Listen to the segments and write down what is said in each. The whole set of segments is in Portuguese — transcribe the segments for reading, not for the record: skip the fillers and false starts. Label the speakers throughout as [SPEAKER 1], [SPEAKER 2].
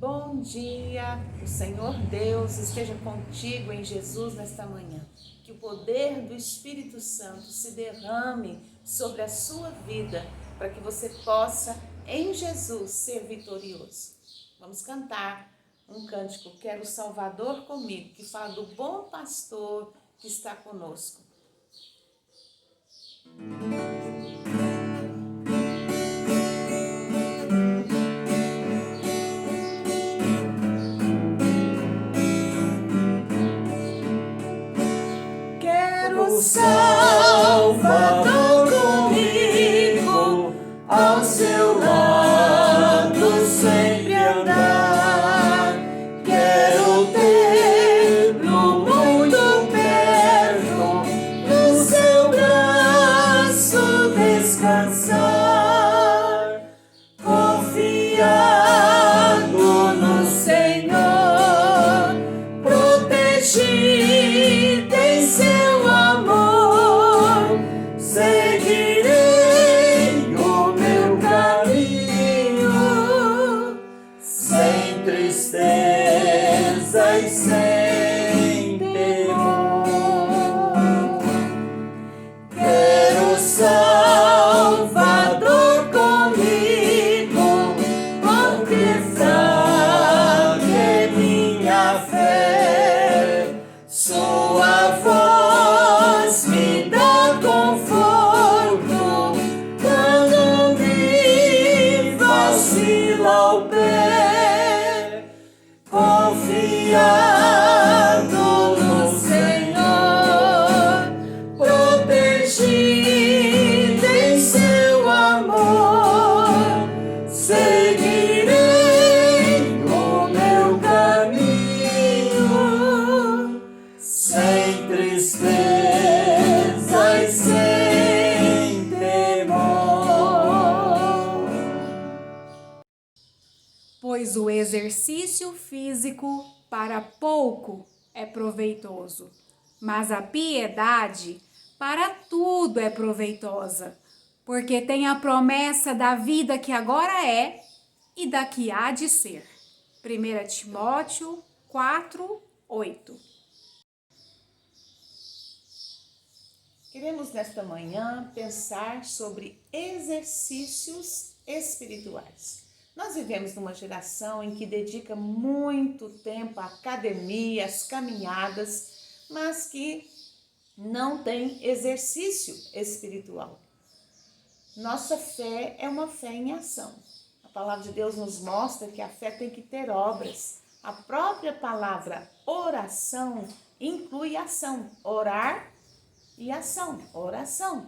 [SPEAKER 1] Bom dia, o Senhor Deus esteja contigo em Jesus nesta manhã. Que o poder do Espírito Santo se derrame sobre a sua vida para que você possa, em Jesus, ser vitorioso. Vamos cantar um cântico, Quero o Salvador comigo, que fala do bom pastor que está conosco.
[SPEAKER 2] O Salvador comigo, ao seu lado sempre andar. Quero tê-lo muito perto, no seu braço descansar. Confiado no Senhor, protegido em seu amor, seguirei o meu caminho, sem tristeza e sem temor. Quero o Salvador comigo, porque fraca é minha fé, sua voz me dá conforto quando me vacila o pé. Confiado no Senhor, protegido em seu amor, seguirei o meu caminho, sem tristeza e sem temor.
[SPEAKER 3] Pois o exercício físico para pouco é proveitoso, mas a piedade para tudo é proveitosa, porque tem a promessa da vida que agora é e da que há de ser. 1 Timóteo 4:8.
[SPEAKER 1] Queremos nesta manhã pensar sobre exercícios espirituais. Nós vivemos numa geração em que dedica muito tempo à academia, às caminhadas, mas que não tem exercício espiritual. Nossa fé é uma fé em ação. A palavra de Deus nos mostra que a fé tem que ter obras. A própria palavra oração inclui ação, orar e ação, oração.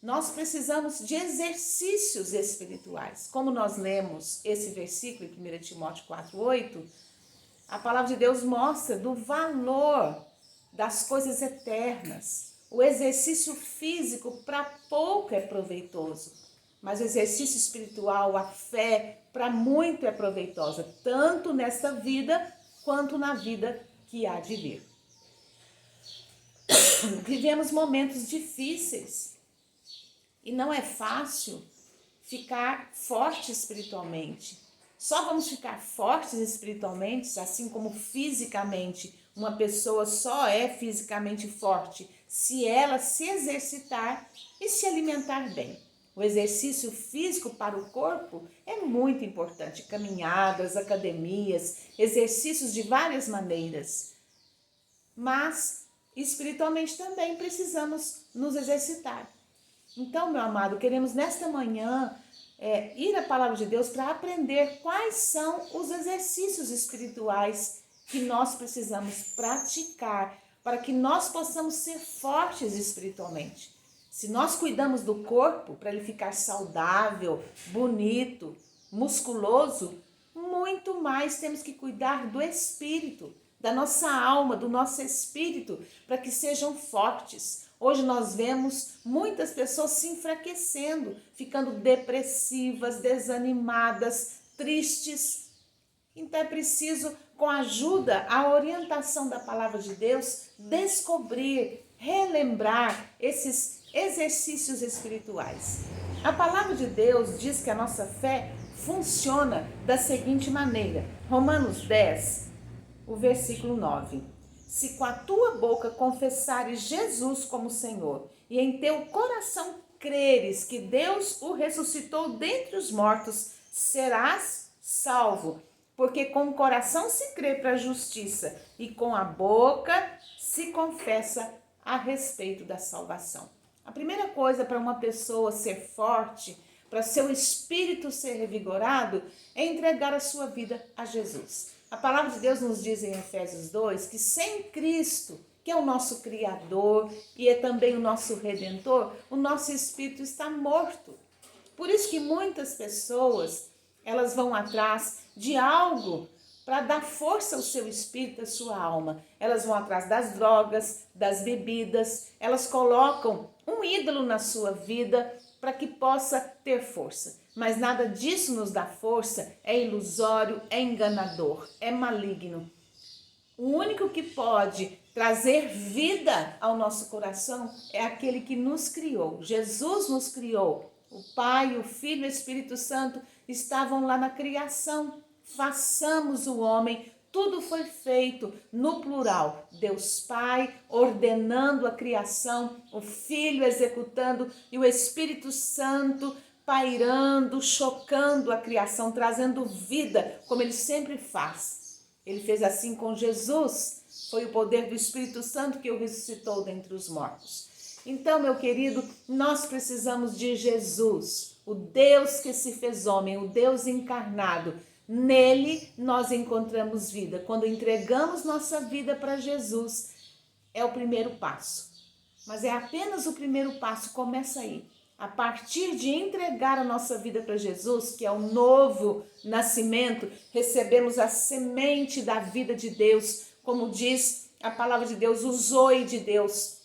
[SPEAKER 1] Nós precisamos de exercícios espirituais. Como nós lemos esse versículo em 1 Timóteo 4:8, a palavra de Deus mostra do valor das coisas eternas. O exercício físico para pouco é proveitoso, mas o exercício espiritual, a fé, para muito é proveitosa, tanto nesta vida quanto na vida que há de vir. Vivemos momentos difíceis e não é fácil ficar forte espiritualmente. Só vamos ficar fortes espiritualmente, assim como fisicamente uma pessoa só é fisicamente forte, se ela se exercitar e se alimentar bem. O exercício físico para o corpo é muito importante. Caminhadas, academias, exercícios de várias maneiras. Mas espiritualmente também precisamos nos exercitar. Então, meu amado, queremos nesta manhã ir à palavra de Deus para aprender quais são os exercícios espirituais que nós precisamos praticar para que nós possamos ser fortes espiritualmente. Se nós cuidamos do corpo para ele ficar saudável, bonito, musculoso, muito mais temos que cuidar do espírito, da nossa alma, do nosso espírito, para que sejam fortes. Hoje nós vemos muitas pessoas se enfraquecendo, ficando depressivas, desanimadas, tristes. Então é preciso, com a ajuda, a orientação da palavra de Deus, descobrir, relembrar esses exercícios espirituais. A palavra de Deus diz que a nossa fé funciona da seguinte maneira. Romanos 10, o versículo 9. Se com a tua boca confessares Jesus como Senhor e em teu coração creres que Deus o ressuscitou dentre os mortos, serás salvo. Porque com o coração se crê para a justiça e com a boca se confessa a respeito da salvação. A primeira coisa para uma pessoa ser forte, para seu espírito ser revigorado, é entregar a sua vida a Jesus. A palavra de Deus nos diz em Efésios 2 que sem Cristo, que é o nosso Criador e é também o nosso Redentor, o nosso espírito está morto. Por isso que muitas pessoas, elas vão atrás de algo para dar força ao seu espírito, à sua alma. Elas vão atrás das drogas, das bebidas, elas colocam um ídolo na sua vida para que possa ter força. Mas nada disso nos dá força, é ilusório, é enganador, é maligno. O único que pode trazer vida ao nosso coração é aquele que nos criou. Jesus nos criou. O Pai, o Filho e o Espírito Santo estavam lá na criação. Façamos o homem. Tudo foi feito no plural. Deus Pai ordenando a criação, o Filho executando e o Espírito Santo pairando, chocando a criação, trazendo vida, como ele sempre faz. Ele fez assim com Jesus. Foi o poder do Espírito Santo que o ressuscitou dentre os mortos. Então, meu querido, nós precisamos de Jesus, o Deus que se fez homem, o Deus encarnado. Nele nós encontramos vida. Quando entregamos nossa vida para Jesus, é o primeiro passo. Mas é apenas o primeiro passo, começa aí. A partir de entregar a nossa vida para Jesus, que é o novo nascimento, recebemos a semente da vida de Deus, como diz a palavra de Deus, o zoe de Deus.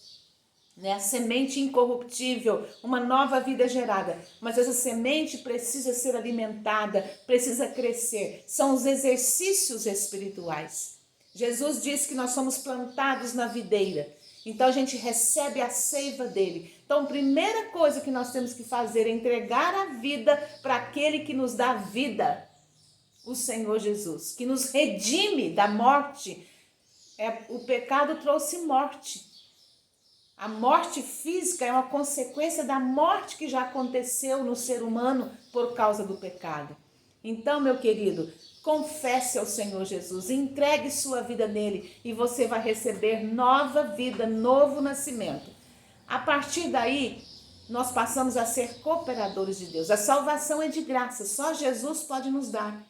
[SPEAKER 1] A semente incorruptível, uma nova vida gerada. Mas essa semente precisa ser alimentada, precisa crescer. São os exercícios espirituais. Jesus disse que nós somos plantados na videira. Então a gente recebe a seiva dele. Então a primeira coisa que nós temos que fazer é entregar a vida para aquele que nos dá vida. O Senhor Jesus, que nos redime da morte. O pecado trouxe morte. A morte física é uma consequência da morte que já aconteceu no ser humano por causa do pecado. Então, meu querido, confesse ao Senhor Jesus, entregue sua vida nele e você vai receber nova vida, novo nascimento. A partir daí, nós passamos a ser cooperadores de Deus. A salvação é de graça, só Jesus pode nos dar.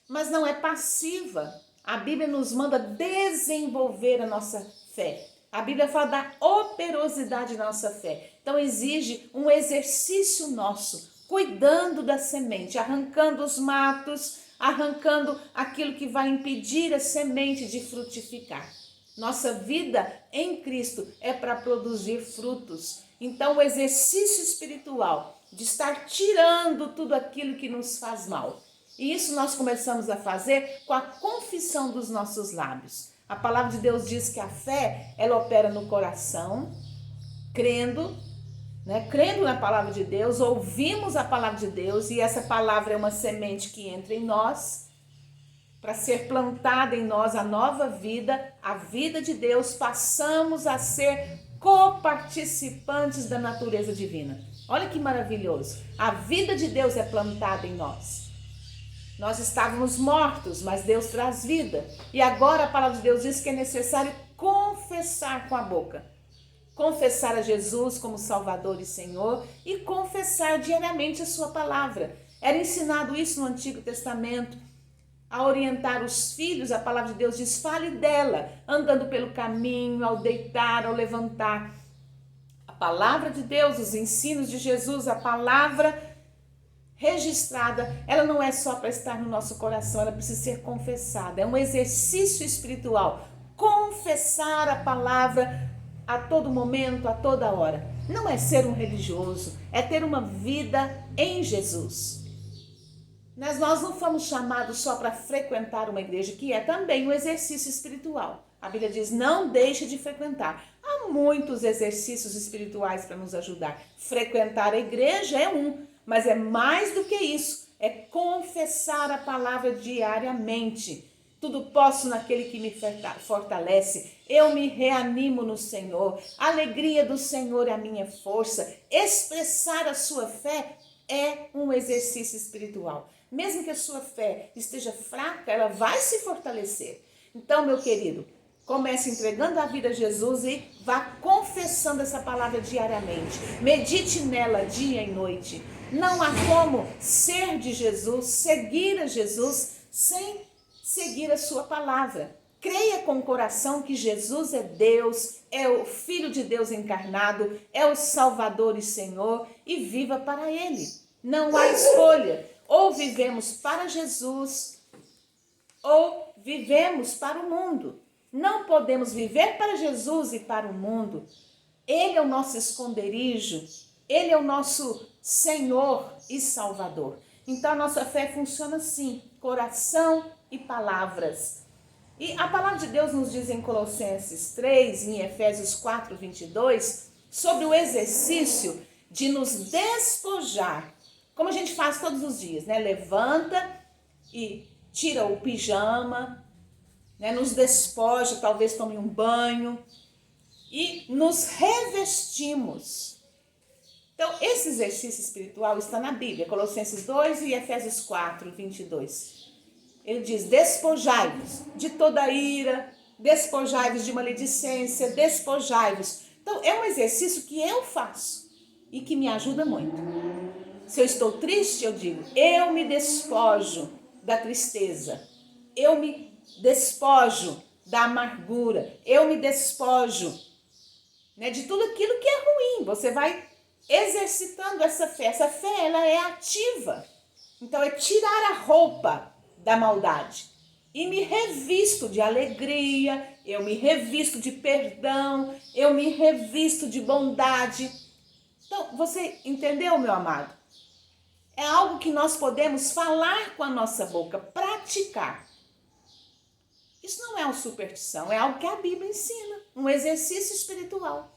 [SPEAKER 1] Mas não é passiva. A Bíblia nos manda desenvolver a nossa fé. A Bíblia fala da operosidade da nossa fé. Então exige um exercício nosso, cuidando da semente, arrancando os matos, arrancando aquilo que vai impedir a semente de frutificar. Nossa vida em Cristo é para produzir frutos. Então o exercício espiritual de estar tirando tudo aquilo que nos faz mal. E isso nós começamos a fazer com a confissão dos nossos lábios. A palavra de Deus diz que a fé, ela opera no coração, crendo na palavra de Deus, ouvimos a palavra de Deus e essa palavra é uma semente que entra em nós, para ser plantada em nós a nova vida, a vida de Deus, passamos a ser coparticipantes da natureza divina. Olha que maravilhoso, a vida de Deus é plantada em nós. Nós estávamos mortos, mas Deus traz vida. E agora a palavra de Deus diz que é necessário confessar com a boca. Confessar a Jesus como Salvador e Senhor e confessar diariamente a sua palavra. Era ensinado isso no Antigo Testamento. A orientar os filhos, a palavra de Deus diz, fale dela, andando pelo caminho, ao deitar, ao levantar. A palavra de Deus, os ensinos de Jesus, a palavra registrada, ela não é só para estar no nosso coração, ela precisa ser confessada. É um exercício espiritual. Confessar a palavra a todo momento, a toda hora. Não é ser um religioso, é ter uma vida em Jesus. Mas nós não fomos chamados só para frequentar uma igreja, que é também um exercício espiritual. A Bíblia diz, não deixe de frequentar. Há muitos exercícios espirituais para nos ajudar. Frequentar a igreja é um, mas é mais do que isso. é confessar a palavra diariamente. Tudo posso naquele que me fortalece. Eu me reanimo no Senhor. A alegria do Senhor é a minha força. Expressar a sua fé é um exercício espiritual. Mesmo que a sua fé esteja fraca, ela vai se fortalecer. Então, meu querido, comece entregando a vida a Jesus e vá confessando essa palavra diariamente. Medite nela dia e noite. Não há como ser de Jesus, seguir a Jesus, sem seguir a sua palavra. Creia com o coração que Jesus é Deus, é o Filho de Deus encarnado, é o Salvador e Senhor, e viva para Ele. Não há escolha. Ou vivemos para Jesus, ou vivemos para o mundo. Não podemos viver para Jesus e para o mundo. Ele é o nosso esconderijo, Ele é o nosso Senhor e Salvador. Então a nossa fé funciona assim, coração e palavras. E a palavra de Deus nos diz em Colossenses 3, em Efésios 4, 22, sobre o exercício de nos despojar, como a gente faz todos os dias, né? Levanta e tira o pijama, né? Nos despoja, talvez tome um banho e nos revestimos. Então, esse exercício espiritual está na Bíblia, Colossenses 2 e Efésios 4, 22. Ele diz, despojai-vos de toda ira, despojai-vos de maledicência, despojai-vos. Então, é um exercício que eu faço e que me ajuda muito. Se eu estou triste, eu digo, eu me despojo da tristeza, eu me despojo da amargura, eu me despojo, né, de tudo aquilo que é ruim. Você vai exercitando essa fé. Essa fé, ela é ativa. Então, é tirar a roupa da maldade e me revisto de alegria, eu me revisto de perdão, eu me revisto de bondade. Então, você entendeu, meu amado? É algo que nós podemos falar com a nossa boca, praticar. Isso não é uma superstição, é algo que a Bíblia ensina, um exercício espiritual.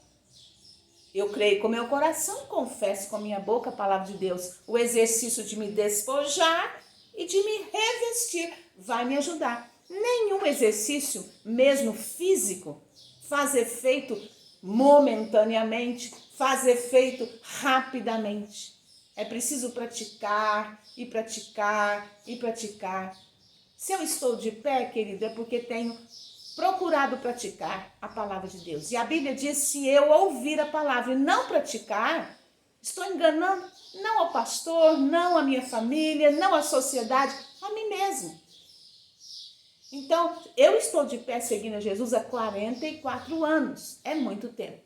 [SPEAKER 1] Eu creio com meu coração, confesso com a minha boca a palavra de Deus. O exercício de me despojar e de me revestir vai me ajudar. Nenhum exercício, mesmo físico, faz efeito momentaneamente, faz efeito rapidamente. É preciso praticar e praticar e praticar. Se eu estou de pé, querido, é porque tenho procurado praticar a palavra de Deus. E a Bíblia diz, se eu ouvir a palavra e não praticar, estou enganando não ao pastor, não à minha família, não à sociedade, a mim mesmo. Então, eu estou de pé seguindo a Jesus há 44 anos. É muito tempo.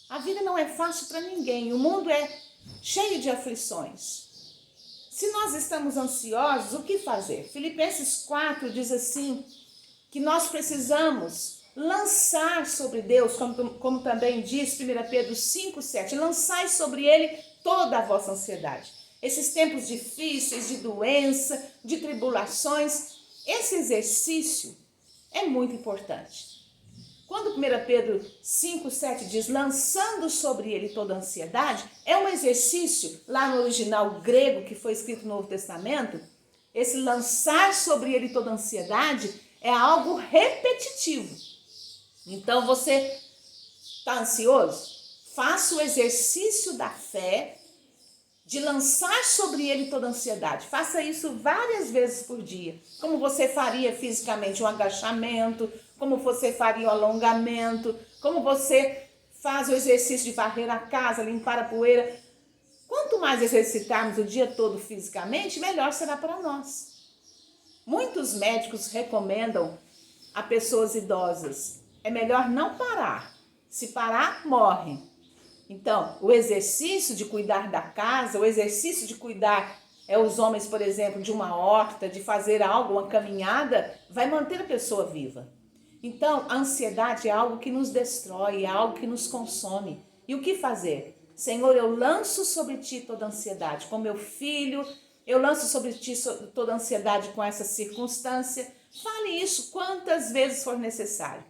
[SPEAKER 1] A vida não é fácil para ninguém. O mundo é cheio de aflições. Se nós estamos ansiosos, o que fazer? Filipenses 4 diz assim, que nós precisamos lançar sobre Deus, como também diz 1 Pedro 5, 7, lançai sobre Ele toda a vossa ansiedade. Esses tempos difíceis, de doença, de tribulações, esse exercício é muito importante. Quando 1 Pedro 5, 7 diz, lançando sobre ele toda a ansiedade, é um exercício, lá no original grego, que foi escrito no Novo Testamento, esse lançar sobre ele toda a ansiedade é algo repetitivo. Então, você está ansioso? Faça o exercício da fé de lançar sobre ele toda a ansiedade. Faça isso várias vezes por dia. Como você faria fisicamente um agachamento, como você faria um alongamento, como você faz o exercício de varrer a casa, limpar a poeira. Quanto mais exercitarmos o dia todo fisicamente, melhor será para nós. Muitos médicos recomendam a pessoas idosas, é melhor não parar. Se parar, morre. Então, o exercício de cuidar da casa, o exercício de cuidar, os homens, por exemplo, de uma horta, de fazer algo, uma caminhada, vai manter a pessoa viva. Então, a ansiedade é algo que nos destrói, é algo que nos consome. E o que fazer? Senhor, eu lanço sobre ti toda a ansiedade. Com meu filho, eu lanço sobre ti toda a ansiedade com essa circunstância. Fale isso quantas vezes for necessário.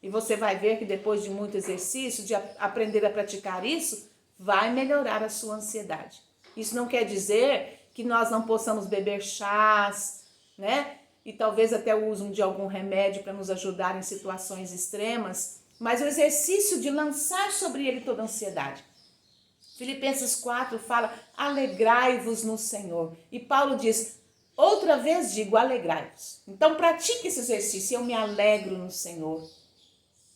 [SPEAKER 1] E você vai ver que depois de muito exercício, de aprender a praticar isso, vai melhorar a sua ansiedade. Isso não quer dizer que nós não possamos beber chás, né? E talvez até o uso de algum remédio para nos ajudar em situações extremas, mas o exercício de lançar sobre ele toda a ansiedade. Filipenses 4 fala, alegrai-vos no Senhor. E Paulo diz, outra vez digo, alegrai-vos. Então pratique esse exercício, eu me alegro no Senhor.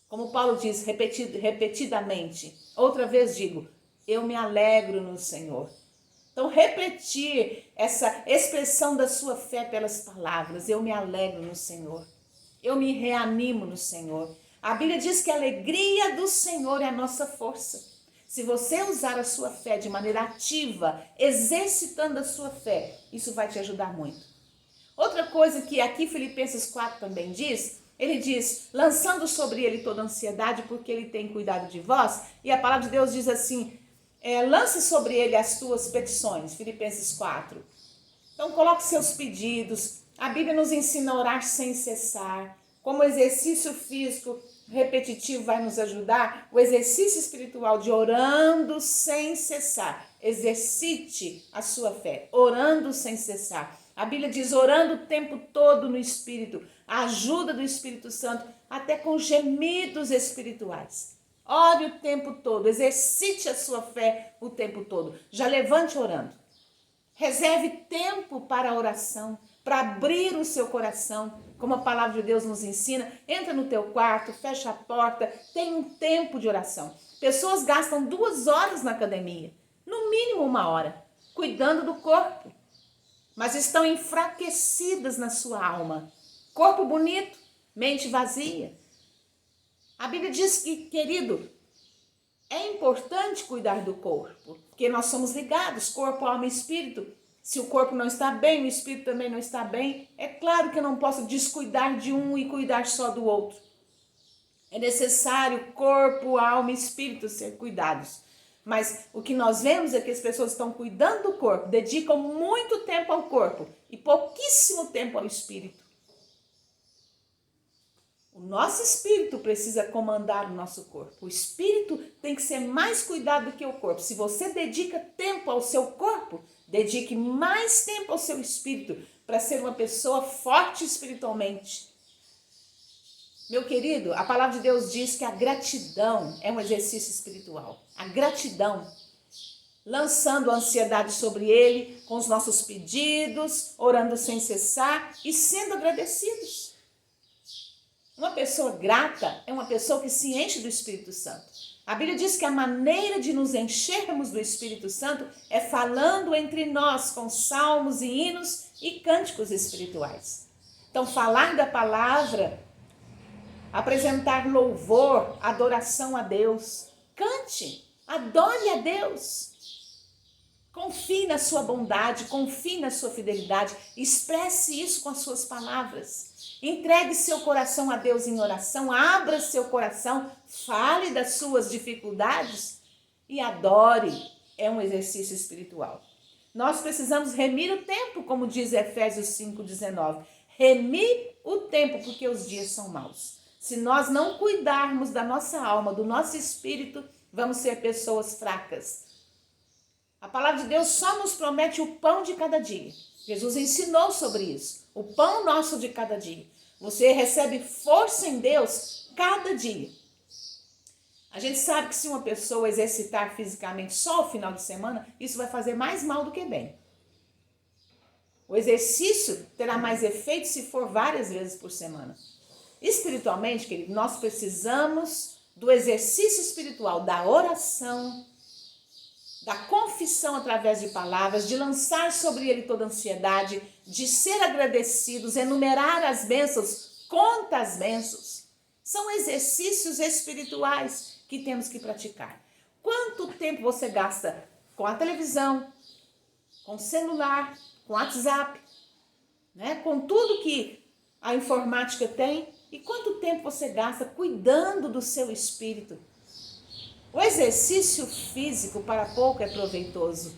[SPEAKER 1] Como Paulo diz repetidamente, outra vez digo, eu me alegro no Senhor. Então repetir essa expressão da sua fé pelas palavras, eu me alegro no Senhor. Eu me reanimo no Senhor. A Bíblia diz que a alegria do Senhor é a nossa força. Se você usar a sua fé de maneira ativa, exercitando a sua fé, isso vai te ajudar muito. Outra coisa que aqui Filipenses 4 também diz, ele diz, lançando sobre ele toda a ansiedade, porque ele tem cuidado de vós. E a palavra de Deus diz assim, lance sobre ele as tuas petições, Filipenses 4. Então coloque seus pedidos. A Bíblia nos ensina a orar sem cessar. Como exercício físico repetitivo vai nos ajudar, o exercício espiritual de orando sem cessar. Exercite a sua fé, orando sem cessar. A Bíblia diz orando o tempo todo no Espírito, a ajuda do Espírito Santo, até com gemidos espirituais. Ore o tempo todo, exercite a sua fé o tempo todo. Já levante orando. Reserve tempo para a oração, para abrir o seu coração, como a palavra de Deus nos ensina. Entra no teu quarto, fecha a porta, tem um tempo de oração. Pessoas gastam 2 horas na academia, no mínimo 1 hora, cuidando do corpo, mas estão enfraquecidas na sua alma. Corpo bonito, mente vazia. A Bíblia diz que, querido, é importante cuidar do corpo, porque nós somos ligados, corpo, alma e espírito. Se o corpo não está bem, o espírito também não está bem. É claro que eu não posso descuidar de um e cuidar só do outro. É necessário corpo, alma e espírito ser cuidados. Mas o que nós vemos é que as pessoas estão cuidando do corpo, dedicam muito tempo ao corpo e pouquíssimo tempo ao espírito. O nosso espírito precisa comandar o nosso corpo. O espírito tem que ser mais cuidado do que o corpo. Se você dedica tempo ao seu corpo, dedique mais tempo ao seu espírito para ser uma pessoa forte espiritualmente. Meu querido, a palavra de Deus diz que a gratidão é um exercício espiritual. A gratidão, lançando a ansiedade sobre ele, com os nossos pedidos, orando sem cessar e sendo agradecidos. Uma pessoa grata é uma pessoa que se enche do Espírito Santo. A Bíblia diz que a maneira de nos enchermos do Espírito Santo é falando entre nós com salmos e hinos e cânticos espirituais. Então, falar da palavra, apresentar louvor, adoração a Deus. Cante, adore a Deus. Confie na sua bondade, confie na sua fidelidade. Expresse isso com as suas palavras. Entregue seu coração a Deus em oração, abra seu coração, fale das suas dificuldades e adore. É um exercício espiritual. Nós precisamos remir o tempo, como diz Efésios 5,19. Remir o tempo, porque os dias são maus. Se nós não cuidarmos da nossa alma, do nosso espírito, vamos ser pessoas fracas. A palavra de Deus só nos promete o pão de cada dia. Jesus ensinou sobre isso. O pão nosso de cada dia. Você recebe força em Deus cada dia. A gente sabe que se uma pessoa exercitar fisicamente só ao final de semana, isso vai fazer mais mal do que bem. O exercício terá mais efeito se for várias vezes por semana. Espiritualmente, querido, nós precisamos do exercício espiritual, da oração, da confissão através de palavras, de lançar sobre ele toda a ansiedade, de ser agradecidos, enumerar as bênçãos, conta as bênçãos. São exercícios espirituais que temos que praticar. Quanto tempo você gasta com a televisão, com o celular, com o WhatsApp, né? Com tudo que a informática tem? E quanto tempo você gasta cuidando do seu espírito? O exercício físico para pouco é proveitoso,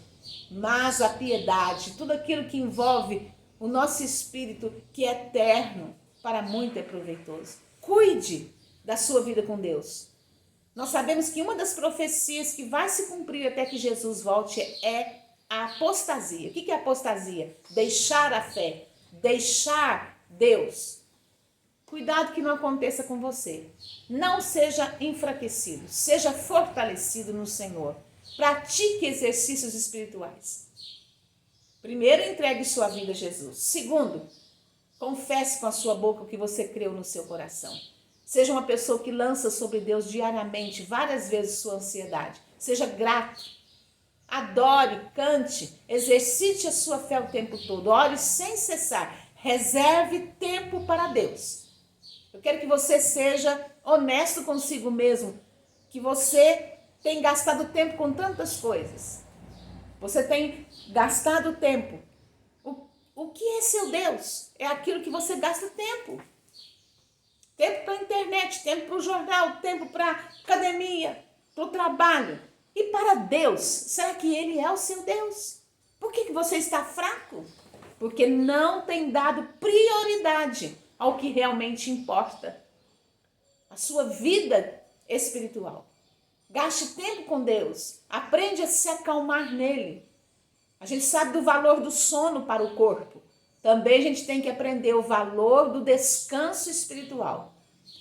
[SPEAKER 1] mas a piedade, tudo aquilo que envolve o nosso espírito, que é eterno, para muito é proveitoso. Cuide da sua vida com Deus. Nós sabemos que uma das profecias que vai se cumprir até que Jesus volte é a apostasia. O que é apostasia? Deixar a fé, deixar Deus. Cuidado que não aconteça com você. Não seja enfraquecido, seja fortalecido no Senhor. Pratique exercícios espirituais. Primeiro, entregue sua vida a Jesus. Segundo, confesse com a sua boca o que você creu no seu coração. Seja uma pessoa que lança sobre Deus diariamente, várias vezes, sua ansiedade. Seja grato. Adore, cante, exercite a sua fé o tempo todo. Ore sem cessar. Reserve tempo para Deus. Eu quero que você seja honesto consigo mesmo, que você tem gastado tempo com tantas coisas. Você tem gastado tempo. O que é seu Deus? É aquilo que você gasta tempo. Tempo para a internet, tempo para o jornal, tempo para a academia, para o trabalho. E para Deus, será que Ele é o seu Deus? Por que você está fraco? Porque não tem dado prioridade ao que realmente importa. A sua vida espiritual. Gaste tempo com Deus. Aprende a se acalmar nele. A gente sabe do valor do sono para o corpo. Também a gente tem que aprender o valor do descanso espiritual.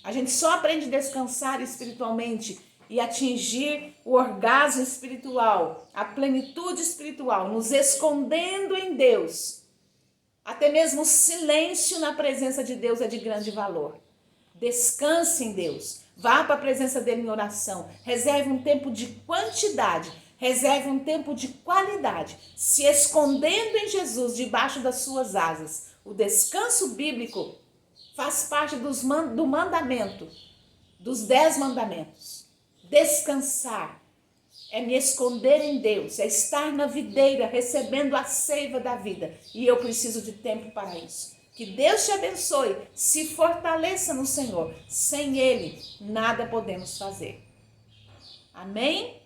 [SPEAKER 1] A gente só aprende a descansar espiritualmente e atingir o orgasmo espiritual, a plenitude espiritual, nos escondendo em Deus. Até mesmo o silêncio na presença de Deus é de grande valor. Descanse em Deus. Vá para a presença dele em oração. Reserve um tempo de quantidade. Reserve um tempo de qualidade. Se escondendo em Jesus, debaixo das suas asas. O descanso bíblico faz parte do mandamento, dos 10 mandamentos. Descansar é me esconder em Deus, é estar na videira recebendo a seiva da vida. E eu preciso de tempo para isso. Que Deus te abençoe, se fortaleça no Senhor. Sem Ele, nada podemos fazer. Amém?